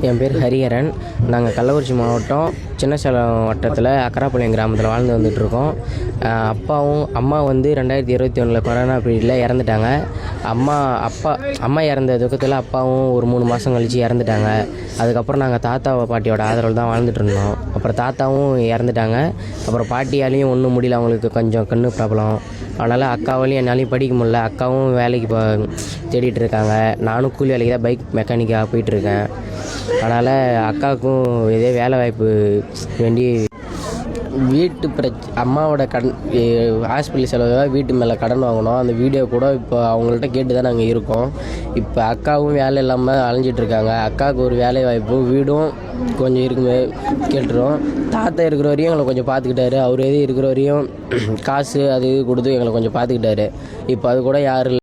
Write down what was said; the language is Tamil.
என் பேர் ஹரிஹரன். நாங்கள் கள்ளக்குறிச்சி மாவட்டம் சின்னசேலம் வட்டத்தில் அக்கராப்பாளையம் கிராமத்தில் வாழ்ந்து வந்துட்டுருக்கோம். அம்மா வந்து 2021 கொரோனா பீரியடில் இறந்துட்டாங்க. அம்மா இறந்த துக்கத்தில் அப்பாவும் ஒரு 3 மாதம் கழித்து இறந்துட்டாங்க. அதுக்கப்புறம் நாங்கள் தாத்தா பாட்டியோட ஆதரவு தான் வாழ்ந்துட்டு இருந்தோம். அப்புறம் தாத்தாவும் இறந்துட்டாங்க. அப்புறம் பாட்டியாலையும் ஒன்றும் முடியல, அவங்களுக்கு கொஞ்சம் கண்ணு ப்ராப்ளம். அதனால் அக்காவாலையும் என்னாலையும் படிக்க முடியல. அக்காவும் வேலைக்கு தேடிட்டு இருக்காங்க. நானும் கூலி வேலைக்கு தான் பைக் மெக்கானிக்காக போயிட்டுருக்கேன். அதனால் அக்காவுக்கும் இதே வேலை வாய்ப்பு வேண்டி அம்மாவோட ஹாஸ்பிட்டல் செலவு வீட்டு மேலே கடன் வாங்கினோம். அந்த வீடியோ கூட இப்போ அவங்கள்ட்ட கேட்டு தான் நாங்கள் இருக்கோம். இப்போ அக்காவும் வேலை இல்லாமல் அலைஞ்சிட்ருக்காங்க. அக்காவுக்கு ஒரு வேலை வாய்ப்பு வீடும் கொஞ்சம் இருக்குமே கேட்டுரும். தாத்தா இருக்கிற வரையும் எங்களை கொஞ்சம் பார்த்துக்கிட்டாரு. அவர் இருக்கிற வரையும் காசு அது இது கொடுத்து எங்களை கொஞ்சம் பார்த்துக்கிட்டாரு. இப்போ அது கூட யாரும்